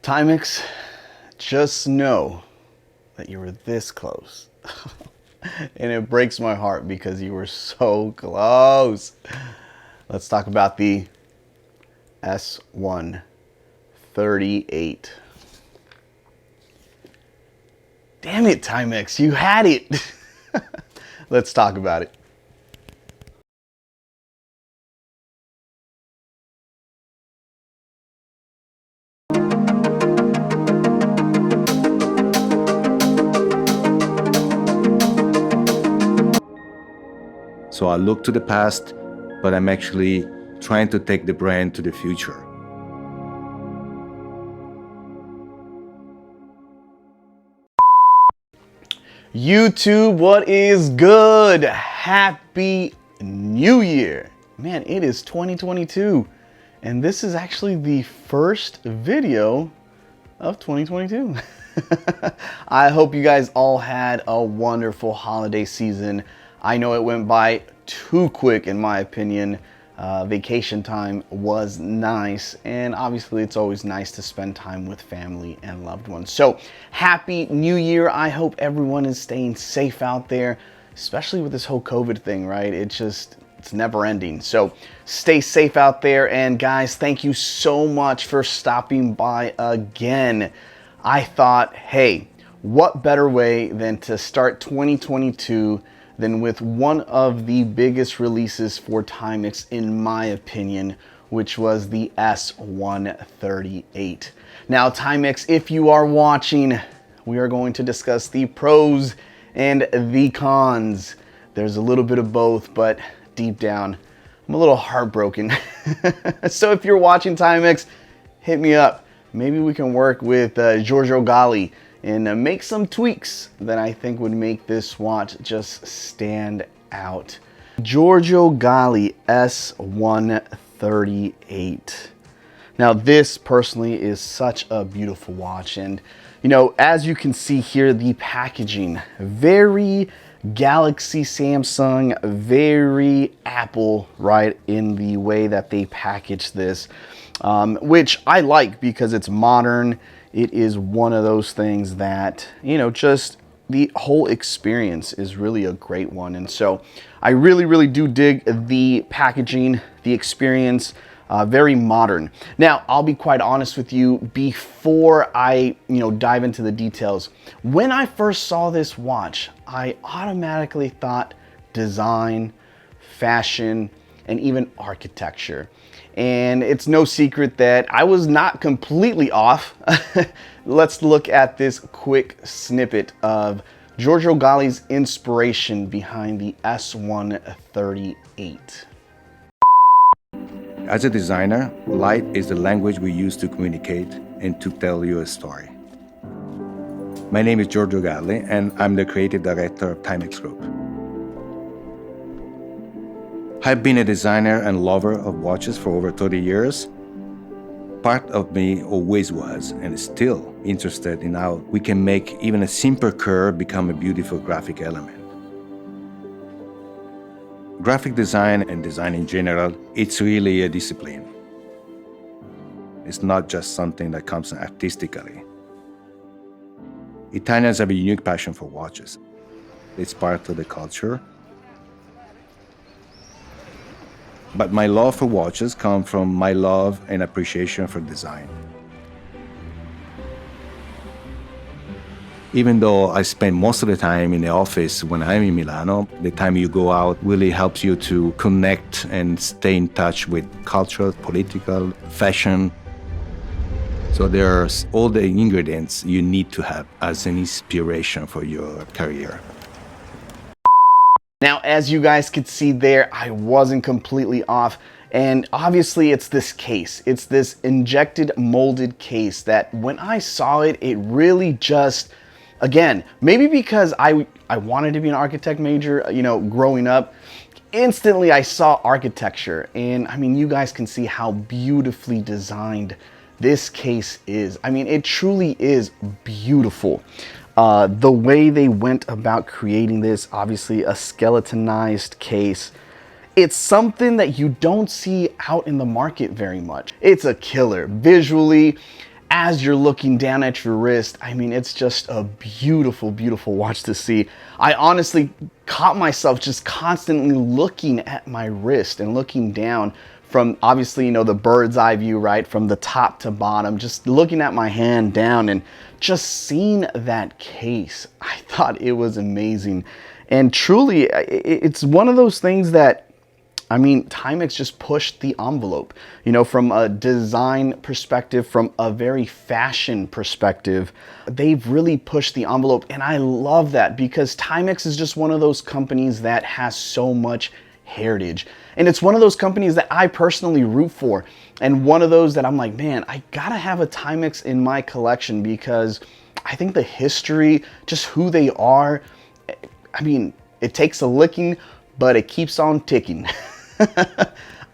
Timex, just know that you were this close. And it breaks my heart because you were so close. Let's talk about the S138. Damn it, Timex, you had it. Let's talk about it. So I look to the past, but I'm actually trying to take the brand to the future. YouTube, what is good? Happy New Year. Man, it is 2022, and this is actually the first video of 2022. I hope you guys all had a wonderful holiday season. I know it went by too quick in my opinion. Vacation time was nice, and obviously it's always nice to spend time with family and loved ones. So happy New Year. I hope everyone is staying safe out there, especially with this whole COVID thing, right? It's never ending. So stay safe out there. And guys, thank you so much for stopping by again. I thought, hey, what better way than to start 2022 than with one of the biggest releases for Timex, in my opinion, which was the S138. Now, Timex, if you are watching, we are going to discuss the pros and the cons. There's a little bit of both, but deep down, I'm a little heartbroken. So if you're watching Timex, hit me up. Maybe we can work with Giorgio Galli and make some tweaks that I think would make this watch just stand out. Giorgio Galli S138. Now this personally is such a beautiful watch, and you know, as you can see here, the packaging, very Galaxy Samsung, very Apple, right, in the way that they package this, which I like because it's modern. It is one of those things that, you know, just the whole experience is really a great one. And so I really do dig the packaging, the experience, very modern. Now, I'll be quite honest with you, before I, dive into the details, when I first saw this watch, I automatically thought design, fashion, and even architecture. And it's no secret that I was not completely off. Let's look at this quick snippet of Giorgio Galli's inspiration behind the S138. As a designer, light is the language we use to communicate and to tell you a story. My name is Giorgio Galli, and I'm the creative director of Timex Group. I've been a designer and lover of watches for over 30 years. Part of me always was, and is still, interested in how we can make even a simple curve become a beautiful graphic element. Graphic design and design in general, it's really a discipline. It's not just something that comes artistically. Italians have a unique passion for watches. It's part of the culture. But my love for watches comes from my love and appreciation for design. Even though I spend most of the time in the office when I'm in Milano, the time you go out really helps you to connect and stay in touch with culture, political, fashion. So there's all the ingredients you need to have as an inspiration for your career. Now, as you guys could see there, I wasn't completely off. And obviously it's this case. It's this injected molded case that when I saw it, it really just, again, maybe because I wanted to be an architect major, growing up, instantly I saw architecture. And I mean, you guys can see how beautifully designed this case is. I mean, it truly is beautiful. The way they went about creating this, obviously a skeletonized case, it's something that you don't see out in the market very much. It's a killer visually. as you're looking down at your wrist, I mean, it's just a beautiful, beautiful watch to see. I honestly caught myself just constantly looking at my wrist and looking down from, obviously, you know, the bird's eye view, right? From the top to bottom, just looking at my hand down and just seeing that case. I thought it was amazing. And truly, it's one of those things that, I mean, Timex just pushed the envelope, you know, from a design perspective, from a very fashion perspective. They've really pushed the envelope, and I love that because Timex is just one of those companies that has so much heritage. And it's one of those companies that I personally root for, and one of those that I'm like, man, I gotta have a Timex in my collection because I think the history, just who they are, I mean, it takes a licking, but it keeps on ticking.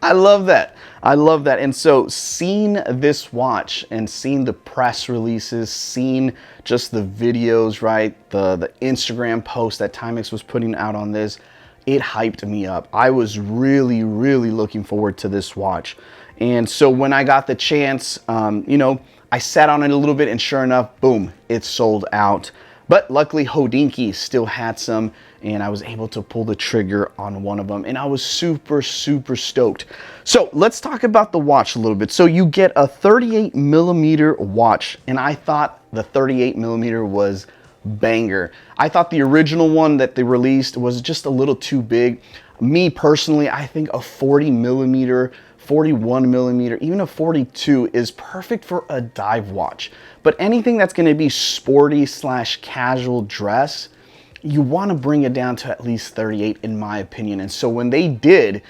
I love that. I love that. And so seeing this watch and seeing the press releases, seeing just the videos, right? The Instagram post that Timex was putting out on this, it hyped me up. I was really, really looking forward to this watch. And so when I got the chance, you know, I sat on it a little bit and sure enough, boom, it sold out. But luckily Hodinkee still had some and I was able to pull the trigger on one of them and I was super, super stoked. So let's talk about the watch a little bit. So you get a 38mm watch and I thought the 38mm was banger. I thought the original one that they released was just a little too big. Me personally, I think a 40mm, 41mm, even a 42 is perfect for a dive watch. But anything that's going to be sporty / casual dress, you want to bring it down to at least 38 in my opinion. And so when they did,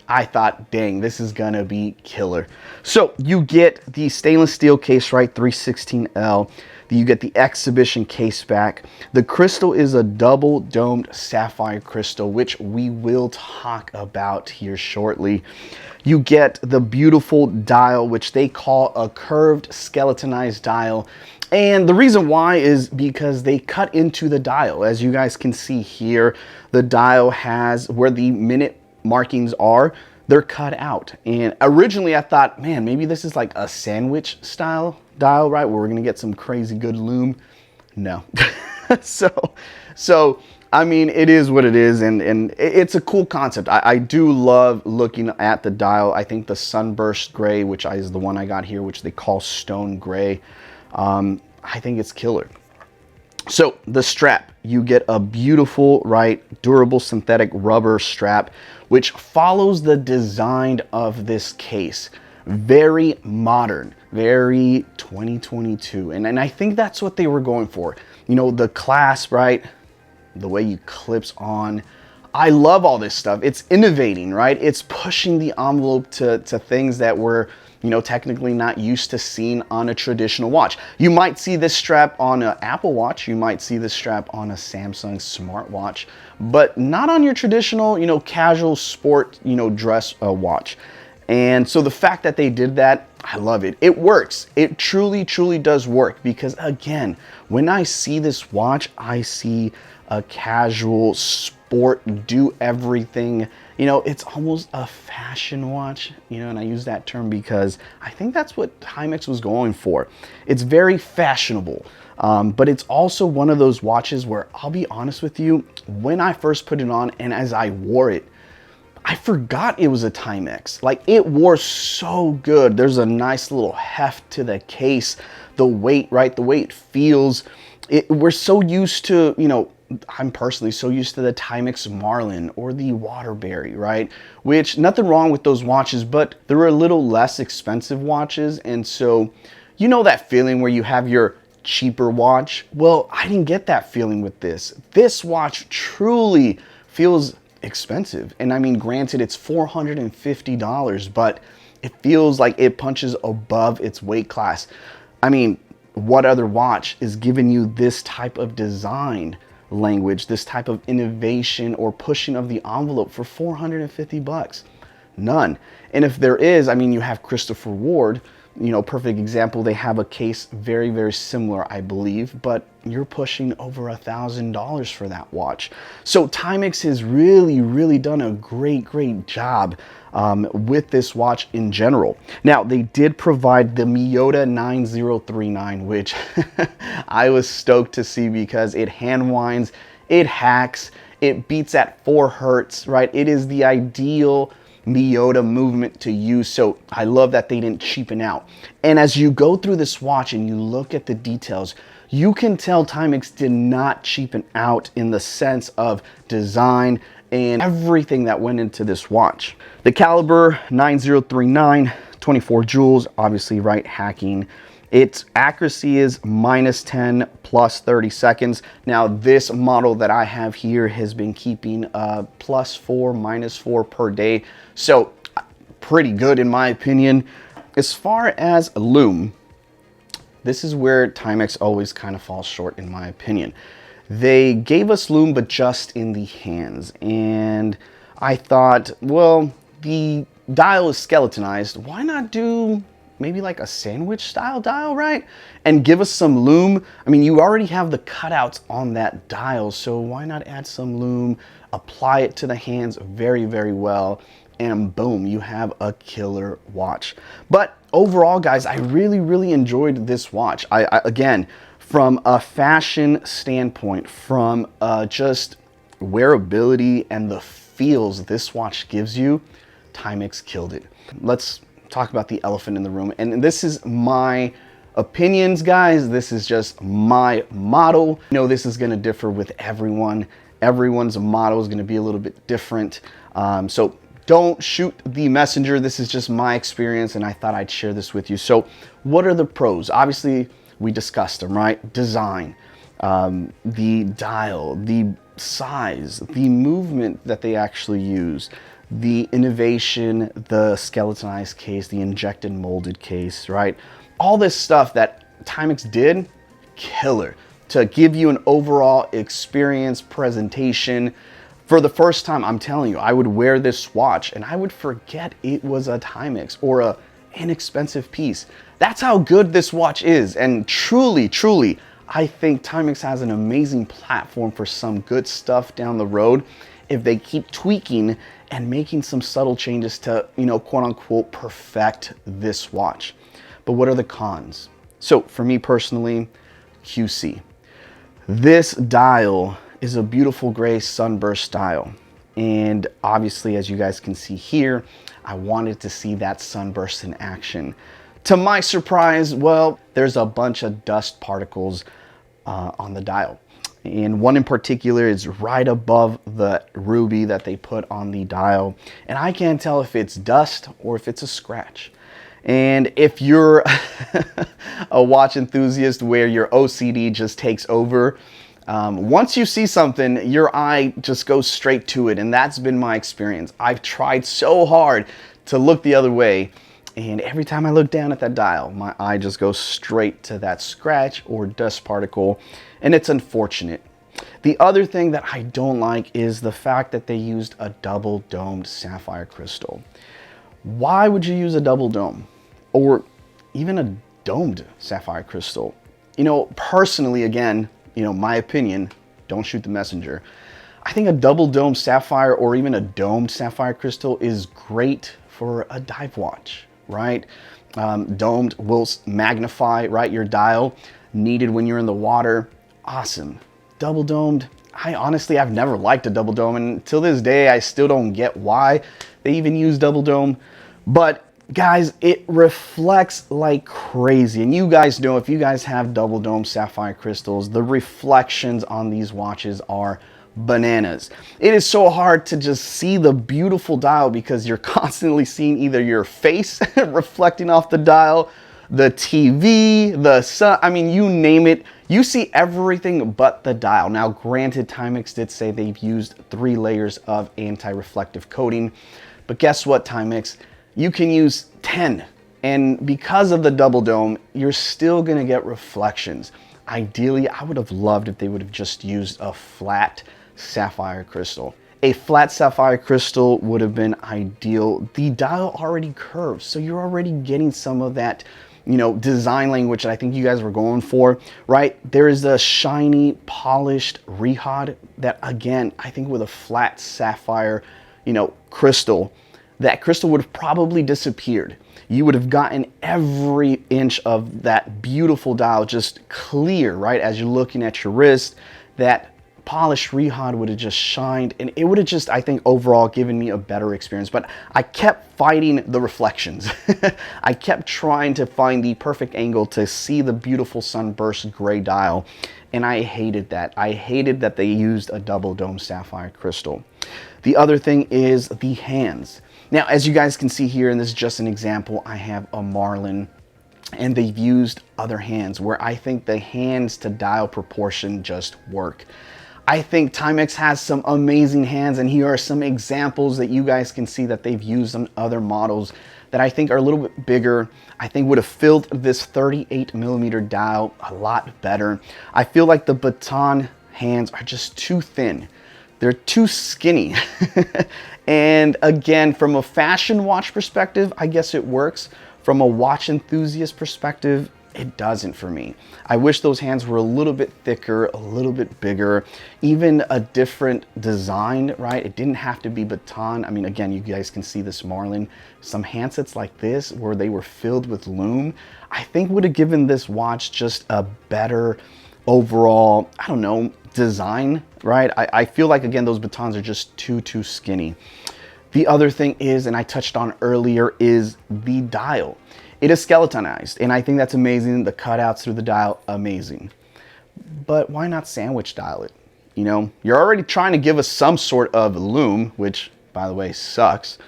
I thought, dang, this is going to be killer. So you get the stainless steel case, right? 316L. You get the exhibition case back. The crystal is a double domed sapphire crystal, which we will talk about here shortly. You get the beautiful dial, which they call a curved skeletonized dial. And the reason why is because they cut into the dial. As you guys can see here, the dial has where the minute markings are, they're cut out. And originally I thought, man, maybe this is like a sandwich style dial, right? Where we're gonna get some crazy good lume. No. so I mean, it is what it is, and it's a cool concept. I do love looking at the dial. I think the sunburst gray, which is the one I got here, which they call stone gray, I think it's killer. So the strap, you get a beautiful, right, durable synthetic rubber strap, which follows the design of this case. Very modern, very 2022. And I think that's what they were going for. You know, the clasp, right? The way you clips on. I love all this stuff. It's innovating, right? It's pushing the envelope to things that we're, you know, technically not used to seeing on a traditional watch. You might see this strap on an Apple Watch. You might see this strap on a Samsung smartwatch, but not on your traditional, you know, casual sport, you know, dress watch. And so the fact that they did that, I love it. It works. It truly, truly does work because again, when I see this watch, I see a casual sport, do everything. You know, it's almost a fashion watch, you know, and I use that term because I think that's what Timex was going for. It's very fashionable, but it's also one of those watches where I'll be honest with you, when I first put it on and as I wore it, I forgot it was a Timex. Like, it wore so good. There's a nice little heft to the case, the weight, right? The way it feels. We're so used to, you know, I'm personally so used to the Timex Marlin or the Waterbury, right? Which, nothing wrong with those watches, but they're a little less expensive watches. And so, you know that feeling where you have your cheaper watch? Well, I didn't get that feeling with this. This watch truly feels expensive. And I mean, granted, it's $450, but it feels like it punches above its weight class. I mean, what other watch is giving you this type of design language, this type of innovation or pushing of the envelope for $450? None. And if there is, I mean, you have Christopher Ward, perfect example, they have a case very, very similar, I believe, but you're pushing over $1,000 for that watch. So Timex has really, really done a great, great job with this watch in general. Now, they did provide the Miyota 9039, which I was stoked to see because it hand winds, it hacks, it beats at 4 hertz, right? It is the ideal Miyota movement to use, so I love that they didn't cheapen out. And as you go through this watch and you look at the details, you can tell Timex did not cheapen out in the sense of design and everything that went into this watch. The caliber 9039, 24 joules, obviously, right, hacking. Its accuracy is -10 plus 30 seconds. Now, this model that I have here has been keeping +4, -4 per day. So pretty good in my opinion. As far as lume, this is where Timex always kind of falls short in my opinion. They gave us lume, but just in the hands. And I thought, well, the dial is skeletonized. Why not do maybe like a sandwich style dial, right? And give us some lume. I mean, you already have the cutouts on that dial, so why not add some lume, apply it to the hands very, very well, and boom, you have a killer watch. But overall, guys, I really, really enjoyed this watch. I again, from a fashion standpoint, from just wearability and the feels this watch gives you, Timex killed it. Let's talk about the elephant in the room. And this is my opinions, guys. This is just my model. This is going to differ with everyone. Everyone's model is going to be a little bit different. So don't shoot the messenger. This is just my experience, and I thought I'd share this with you. So what are the pros? Obviously, we discussed them, right? Design, the dial, the size, the movement that they actually use, the innovation, the skeletonized case, the injected molded case, right? All this stuff that Timex did, killer. To give you an overall experience, presentation. For the first time, I'm telling you, I would wear this watch and I would forget it was a Timex or a inexpensive piece. That's how good this watch is. And truly, truly, I think Timex has an amazing platform for some good stuff down the road if they keep tweaking and making some subtle changes to, quote unquote, perfect this watch. But what are the cons? So for me personally, QC. This dial is a beautiful gray sunburst dial. And obviously, as you guys can see here, I wanted to see that sunburst in action. To my surprise, well, there's a bunch of dust particles on the dial. And one in particular is right above the ruby that they put on the dial. And I can't tell if it's dust or if it's a scratch. And if you're a watch enthusiast where your OCD just takes over, once you see something, your eye just goes straight to it. And that's been my experience. I've tried so hard to look the other way. And every time I look down at that dial, my eye just goes straight to that scratch or dust particle. And it's unfortunate. The other thing that I don't like is the fact that they used a double domed sapphire crystal. Why would you use a double dome or even a domed sapphire crystal? Personally, again, my opinion, don't shoot the messenger. I think a double domed sapphire or even a domed sapphire crystal is great for a dive watch, right? Domed will magnify, right, your dial. Needed when you're in the water. Awesome. Double domed, I've never liked a double dome, and till this day I still don't get why they even use double dome. But guys, it reflects like crazy, and you guys know, if you guys have double dome sapphire crystals, the reflections on these watches are bananas. It is so hard to just see the beautiful dial because you're constantly seeing either your face reflecting off the dial, the TV, the sun, you name it. You see everything but the dial. Now, granted, Timex did say they've used 3 layers of anti-reflective coating, but guess what, Timex? You can use 10. And because of the double dome, you're still gonna get reflections. Ideally, I would have loved if they would have just used a flat sapphire crystal. A flat sapphire crystal would have been ideal. The dial already curves, so you're already getting some of that, you know, design language that I think you guys were going for, right? There is a shiny, polished rihad that, again, I think with a flat sapphire, you know, crystal, that crystal would have probably disappeared. You would have gotten every inch of that beautiful dial just clear, right? As you're looking at your wrist, that polished rihad would have just shined, and it would have just, I think, overall given me a better experience. But I kept fighting the reflections. I kept trying to find the perfect angle to see the beautiful sunburst gray dial, and I hated that. I hated that they used a double dome sapphire crystal. The other thing is the hands. Now, as you guys can see here, and this is just an example, I have a Marlin, and they've used other hands where I think the hands to dial proportion just work. I think Timex has some amazing hands, and here are some examples that you guys can see that they've used on other models that I think are a little bit bigger. I think would have filled this 38mm dial a lot better. I feel like the baton hands are just too thin. They're too skinny. And again, from a fashion watch perspective, I guess it works. From a watch enthusiast perspective, it doesn't for me. I wish those hands were a little bit thicker, a little bit bigger, even a different design, right? It didn't have to be baton. I mean, again, you guys can see this Marlin. Some handsets like this where they were filled with lume, I think would have given this watch just a better overall, I don't know, design, right? I feel like, again, those batons are just too skinny. The other thing is, and I touched on earlier, is the dial. It is skeletonized, and I think that's amazing. The cutouts through the dial, amazing. But why not sandwich dial it? You know, you're already trying to give us some sort of lume, which, by the way, sucks.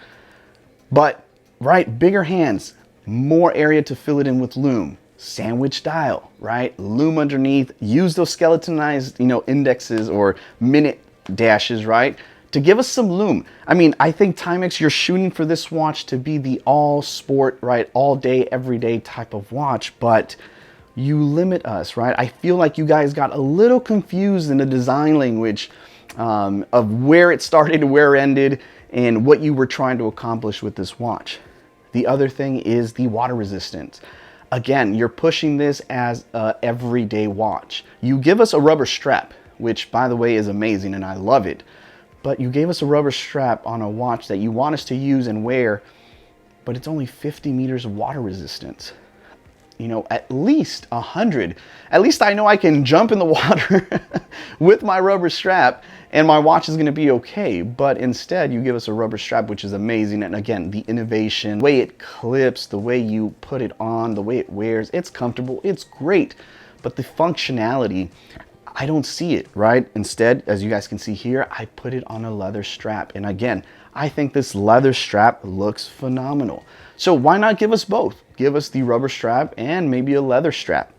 But, right, bigger hands, more area to fill it in with lume. Sandwich dial, right? Lume underneath. Use those skeletonized, you know, indexes or minute dashes, right? To give us some lume. I mean, I think Timex, you're shooting for this watch to be the all sport, right? All day, every day type of watch, but you limit us, right? I feel like you guys got a little confused in the design language of where it started and where it ended and what you were trying to accomplish with this watch. The other thing is the water resistance. Again, you're pushing this as an everyday watch. You give us a rubber strap, which, by the way, is amazing and I love it. But you gave us a rubber strap on a watch that you want us to use and wear, but it's only 50 meters of water resistance. You know, at least 100. At least I know I can jump in the water with my rubber strap and my watch is gonna be okay. But instead, you give us a rubber strap, which is amazing. And again, the innovation, the way it clips, the way you put it on, the way it wears, it's comfortable, it's great. But the functionality, I don't see it, right? Instead, as you guys can see here, I put it on a leather strap. And again, I think this leather strap looks phenomenal. So why not give us both? Give us the rubber strap and maybe a leather strap.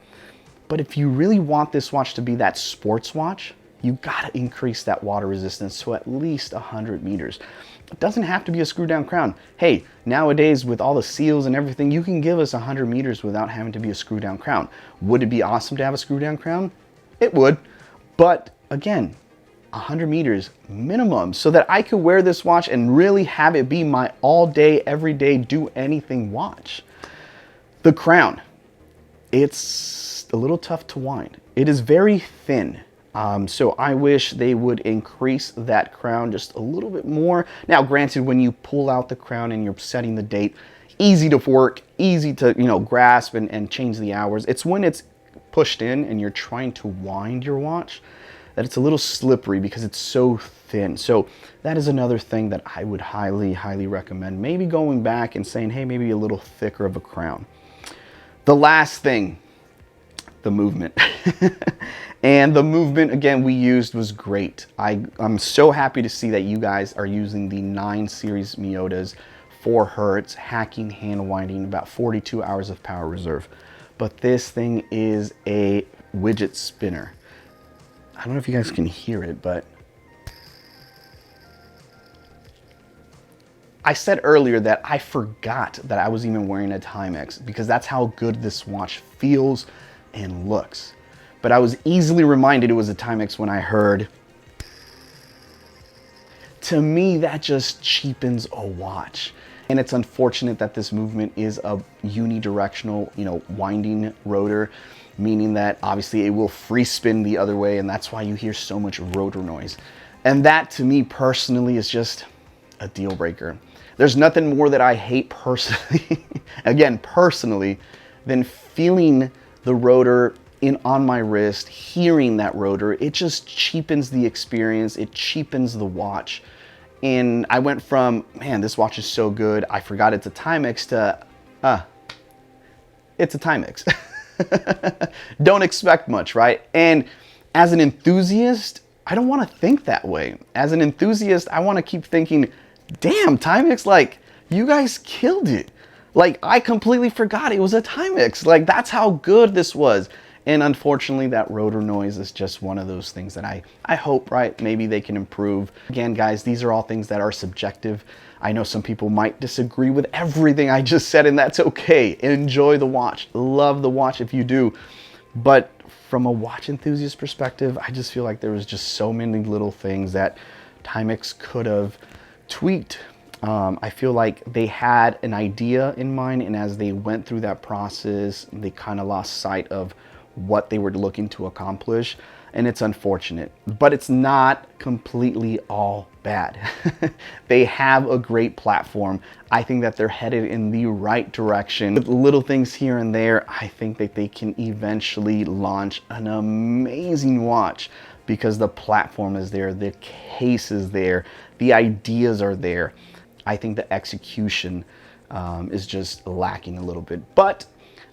But if you really want this watch to be that sports watch, you gotta increase that water resistance to at least 100 meters. It doesn't have to be a screw down crown. Hey, nowadays with all the seals and everything, you can give us 100 meters without having to be a screw down crown. Would it be awesome to have a screw down crown? It would, but again, 100 meters minimum so that I could wear this watch and really have it be my all day, every day, do anything watch. The crown, it's a little tough to wind. It is very thin. So I wish they would increase that crown just a little bit more. Now, granted, when you pull out the crown and you're setting the date, easy to work, easy to, you know, grasp and change the hours. It's when it's pushed in and you're trying to wind your watch that it's a little slippery because it's so thin. So that is another thing that I would highly recommend. Maybe going back and saying, hey, maybe a little thicker of a crown. The last thing, the movement. And the movement, again, we used was great. I'm so happy to see that you guys are using the 9 series Miyotas, 4 hertz, hacking, hand winding, about 42 hours of power reserve. But this thing is a widget spinner. I don't know if you guys can hear it, but I said earlier that I forgot that I was even wearing a Timex because that's how good this watch feels and looks. But I was easily reminded it was a Timex when I heard to me, that just cheapens a watch. And it's unfortunate that this movement is a unidirectional, winding rotor, meaning that obviously it will free spin the other way, and that's why you hear so much rotor noise. And that to me personally is just a deal breaker. There's nothing more that I hate personally, again, personally, than feeling the rotor on my wrist, hearing that rotor. It just cheapens the experience. It cheapens the watch. And I went from, man, this watch is so good, I forgot it's a Timex, to, it's a Timex. Don't expect much, right? And as an enthusiast, I don't want to think that way. As an enthusiast, I want to keep thinking, damn, Timex, like, you guys killed it. Like, I completely forgot it was a Timex. Like, that's how good this was. And unfortunately, that rotor noise is just one of those things that I hope, right, maybe they can improve. Again, guys, these are all things that are subjective. I know some people might disagree with everything I just said, and that's okay. Enjoy the watch. Love the watch if you do. But from a watch enthusiast perspective, I just feel like there was just so many little things that Timex could have tweaked. I feel like they had an idea in mind, and as they went through that process, they kind of lost sight of what they were looking to accomplish, and it's unfortunate, but it's not completely all bad. They have a great platform. I think that they're headed in the right direction. With little things here and there, I think that they can eventually launch an amazing watch because the platform is there, the case is there, the ideas are there. I think the execution is just lacking a little bit. But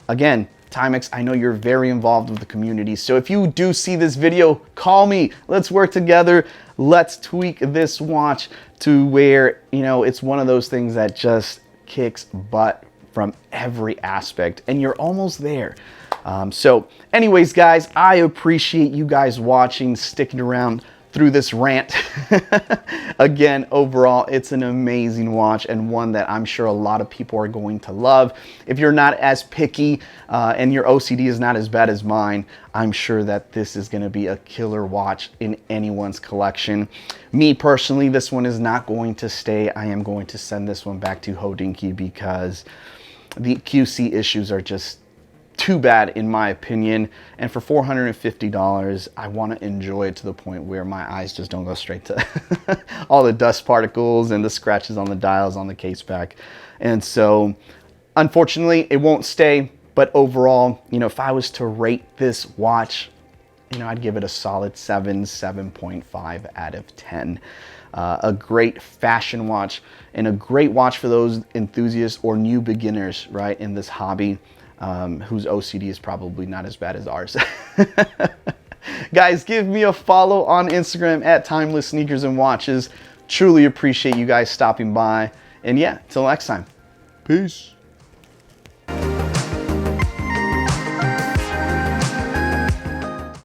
again, Timex, I know you're very involved with the community, so if you do see this video, call me. Let's work together. Let's tweak this watch to where, it's one of those things that just kicks butt from every aspect, and you're almost there. So anyways, guys, I appreciate you guys watching, sticking around through this rant. Again, overall, it's an amazing watch and one that I'm sure a lot of people are going to love. If you're not as picky and your OCD is not as bad as mine, I'm sure that this is going to be a killer watch in anyone's collection. Me personally, this one is not going to stay. I am going to send this one back to Hodinkee because the QC issues are just too bad in my opinion, and for $450 I want to enjoy it to the point where my eyes just don't go straight to all the dust particles and the scratches on the dials on the case back. And so unfortunately it won't stay, but overall, if I was to rate this watch, I'd give it a solid 7.5 out of 10. A great fashion watch and a great watch for those enthusiasts or new beginners, right, in this hobby. Whose OCD is probably not as bad as ours. Guys, give me a follow on Instagram at Timeless Sneakers and Watches. Truly appreciate you guys stopping by. And yeah, till next time. Peace.